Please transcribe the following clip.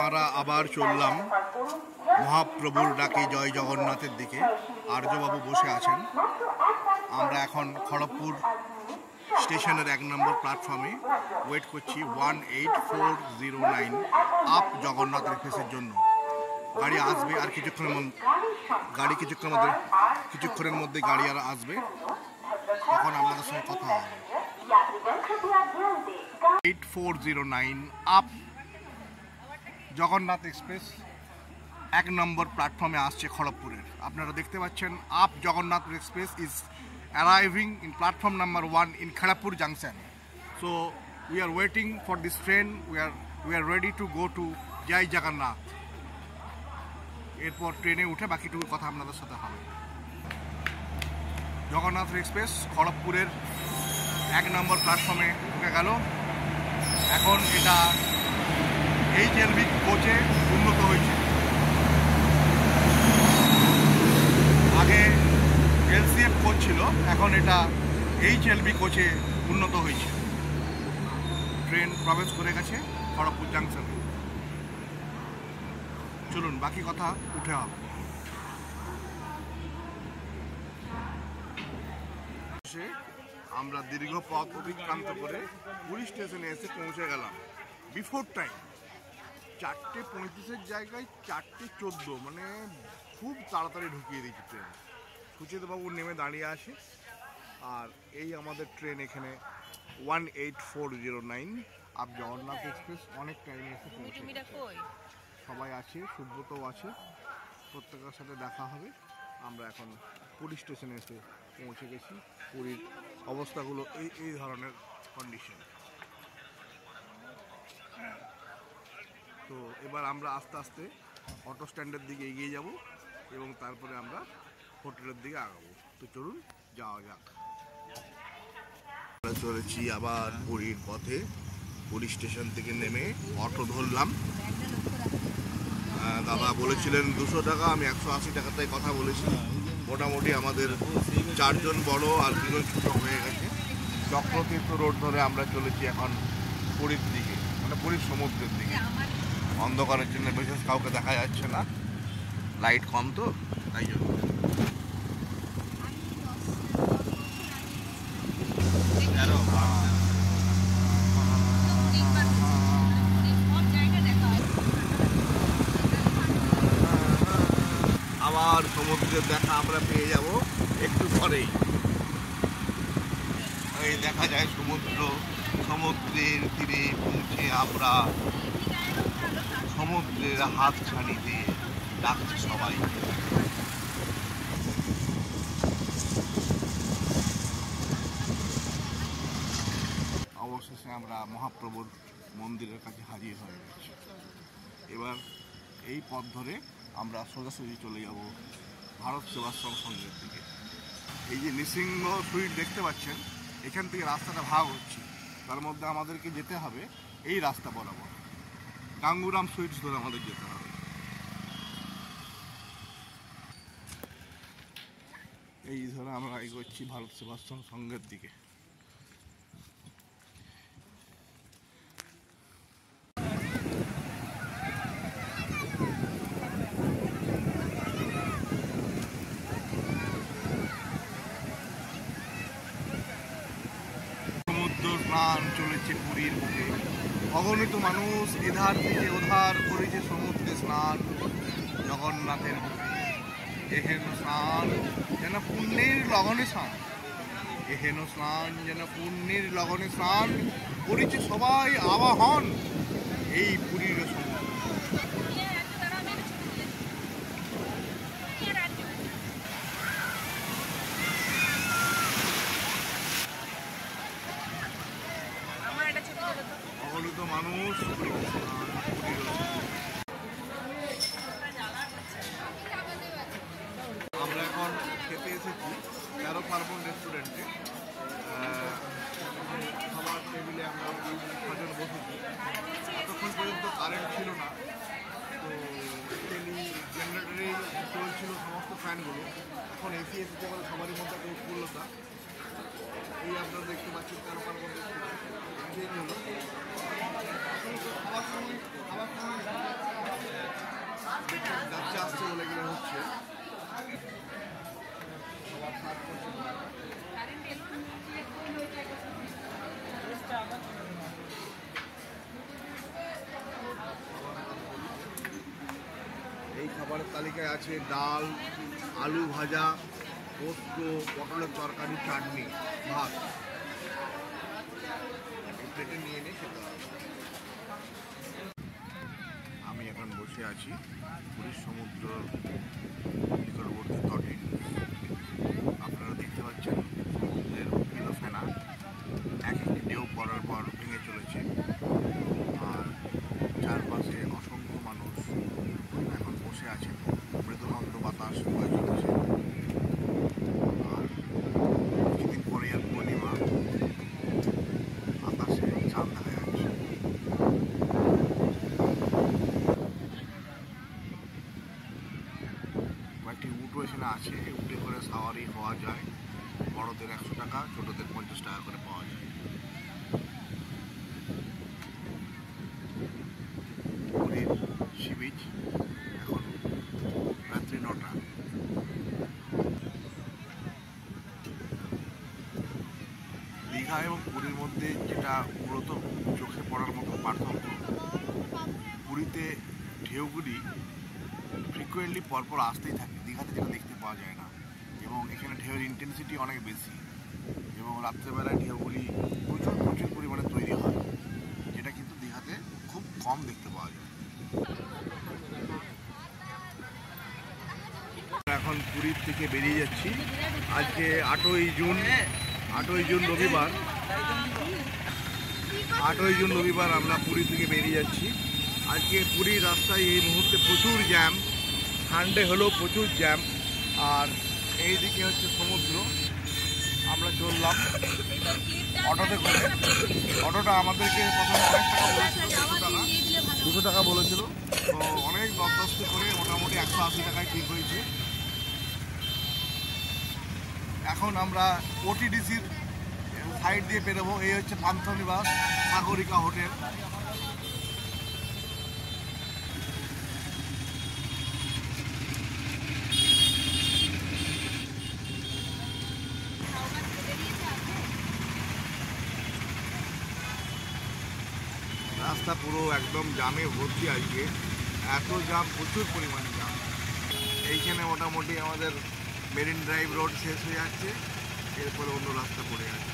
আমরা আবার চললাম মহাপ্রভুর ডাকে জয় জগন্নাথের দিকে। আর্যবাবু বসে আছেন। আমরা এখন খড়গপুর স্টেশনের 1 নম্বর প্ল্যাটফর্মে ওয়েট করছি 18409 আপ জগন্নাথ এক্সপ্রেসের জন্য। গাড়ি আসবে আর কিছুক্ষণের মধ্যে গাড়ি আর আসবে, তখন আপনাদের সঙ্গে কথা হবে। 8409 আপ জগন্নাথ এক্সপ্রেস 1 নম্বর প্ল্যাটফর্মে আসছে খড়গপুরের। আপনারা দেখতে পাচ্ছেন up Jagannath express is arriving in platform number 1 in Kharagpur junction. So we are waiting for this train. We are ready to go to Jai Jagannath. এরপর ট্রেনে উঠে বাকিটুকু কথা আপনাদের সাথে হবে। জগন্নাথ এক্সপ্রেস খড়গপুরের 1 নম্বর প্ল্যাটফর্মে ঢুকে গেল। এখন এটা HLB কোচে উন্নত হয়েছে। আগে LCF কোচ ছিল, এখন এটা HLB কোচে উন্নত হয়েছে। ট্রেন প্রবেশ করে গেছে খড়গপুর জাংশনে। চলুন বাকি কথা উঠে হবে। আমরা দীর্ঘ পথ অতিক্রান্ত করে পুলিশ স্টেশনে এসে পৌঁছে গেলাম বিফোর টাইম। 4:35-এর জায়গায় 4:14, মানে খুব তাড়াতাড়ি ঢুকিয়ে দিয়েছি ট্রেন। সুচিতবাবু নেমে দাঁড়িয়ে আসে, আর এই আমাদের ট্রেন এখানে 18409 আপ জগন্নাথ এক্সপ্রেস অনেক টাইমে এসে পৌঁছে গেছে। সবাই আছে, সুব্রতও আছে, প্রত্যেকের সাথে দেখা হবে। আমরা এখন পুরী স্টেশনে এসে পৌঁছে গেছি। পুরীর অবস্থাগুলো এই ধরনের কন্ডিশন। তো এবার আমরা আস্তে আস্তে অটো স্ট্যান্ডের দিকে এগিয়ে যাব এবং তারপরে আমরা হোটেলের দিকে আগাবো। তো চলুন যাওয়া যাক। আমরা চলেছি আবার পুরীর পথে। পুরী স্টেশন থেকে নেমে অটো ধরলাম। দাদা বলেছিলেন 200 টাকা, আমি 180 টাকাটাই কথা বলেছি। মোটামুটি আমাদের 4 জন বড় আর 2 জন ছোট হয়ে গেছে। চক্রতীর্থ রোড ধরে আমরা চলেছি এখন পুরীর দিকে, মানে পুরীর সমুদ্রের দিকে। অন্ধকারের জন্য বিশেষ কাউকে দেখা যাচ্ছে না, লাইট কম তো তাই জন্য। আবার সমুদ্রের দেখা আমরা পেয়ে যাব একটু পরেই। এই দেখা যায় সমুদ্রের তীরে পৌঁছে আমরা সমুদ্রের হাত ছানি দিয়ে ডাকছি সবাই। অবশেষে আমরা মহাপ্রভুর মন্দিরের কাছে হাজির হয়ে গেছি। এবার এই পথ ধরে আমরা সোজাসুজি চলে যাব ভারত সেবাশ্রম সংঘের দিকে। এই যে নৃসিংহ সুইট দেখতে পাচ্ছেন, এখান থেকে রাস্তাটা ভাগ হচ্ছে। তার মধ্যে আমাদেরকে যেতে হবে এই রাস্তা বরাবর, গাঙ্গুরাম সুইটস ধরে আমাদের যেতে হবে। এই ধরে আমরা এগোচ্ছি ভারত সেবাশ্রম সংঘের দিকে। স্নান চলেছে পুরীর বুকে। অগণিত মানুষ এধার থেকে ওধার করেছে সমুদ্রে স্নান জগন্নাথের বুকে। এহেন স্নান যেন পুণ্যের লগনে স্নান, এহেন স্নান যেন পুণ্যের লগনে স্নান করেছে সবাই আবাহন এই পুরীর সমুদ্র। অগণিত মানুষ আমরা এখন খেতে এসেছি 13 পার্বণ রেস্টুরেন্টে। খাবার টেবিলে আমরা 6 জন বসেছি। এতক্ষণ পর্যন্ত কারেন্ট ছিল না, তো জেনারেটরেই চলছিল সমস্ত ফ্যানগুলো। এখন এসি এসেছে বলে সবারই মধ্যে একটা উৎফুল্লতা। এই আপনারা দেখতে পাচ্ছেন 13 পার্বণ রেস্টুরেন্ট চেঞ্জ হলো। দেখতে যাচ্ছে আসছে বলে এগুলো হচ্ছে। এই খাবারের তালিকায় আছে ডাল, আলু ভাজা, পোস্ত, পটলের তরকারি, চাটনি, ভাত। এই প্লেটে নিয়ে নিয়ে খেতে হবে। আমি এখন বসে আছি পুরীর সমুদ্র নিকটবর্তী তটে। আপনারা দেখতে পাচ্ছেন সমুদ্রের উকিল ফেনা এক একটি ঢেউ পড়ার পর ভেঙে চলেছে, আর চারপাশে অসংখ্য মানুষ এখন বসে আছেন। মৃদুমন্দ বাতাস বয়ে চলেছে, আর কিছুদিন পরে আর পূর্ণিমা, আকাশে চাঁদ দেখা যাচ্ছে। কয়েকটি উটও এখানে আছে, উটে করে সাওয়ারি হওয়া যায়। বড়দের 100 টাকা, ছোটদের 50 টাকা করে পাওয়া যায়। পুরীর সি বিচ এখন রাত্রি 9টা। দীঘা এবং পুরীর মধ্যে যেটা মূলত চোখে পড়ার মতো পার্থক্য, পুরীতে ঢেউগুলি ফ্রিকুয়েন্টলি পরপর আসতেই থাকে, দীঘাতে যেটা দেখতে পাওয়া যায় না। এবং এখানে ঢেউয়ের ইন্টেন্সিটি অনেক বেশি, এবং রাত্রেবেলায় ঢেউগুলি প্রচুর প্রচুর পরিমাণে তৈরি হয়, যেটা কিন্তু দীঘাতে খুব কম দেখতে পাওয়া যায়। এখন পুরীর থেকে বেরিয়ে যাচ্ছি। আজকে 8ই জুন রবিবার। 8ই জুন রবিবার আমরা পুরী থেকে বেরিয়ে যাচ্ছি। আজকে পুরীর রাস্তায় এই মুহূর্তে প্রচুর জ্যাম, সানডে হলেও প্রচুর জ্যাম। আর এই দিকে হচ্ছে সমুদ্র। আমরা চললাম অটোতে করে। অটোটা আমাদেরকে প্রথমে অনেক টাকা বলেছিল, 200 টাকা বলেছিল। তো অনেক দরদস্তি করে মোটামুটি 180 টাকায় ঠিক হয়েছে। এখন আমরা ওটিডিসির সাইড দিয়ে বেরোবো। এই হচ্ছে পান্থনিবাস সাগরিকা হোটেল। রাস্তা পুরো একদম জামে ভর্তি। আজকে এত জাম, প্রচুর পরিমাণে জাম। এইখানে মোটামুটি আমাদের মেরিন ড্রাইভ রোড শেষ হয়ে যাচ্ছে, এরপরে অন্য রাস্তা পড়ে যাচ্ছে।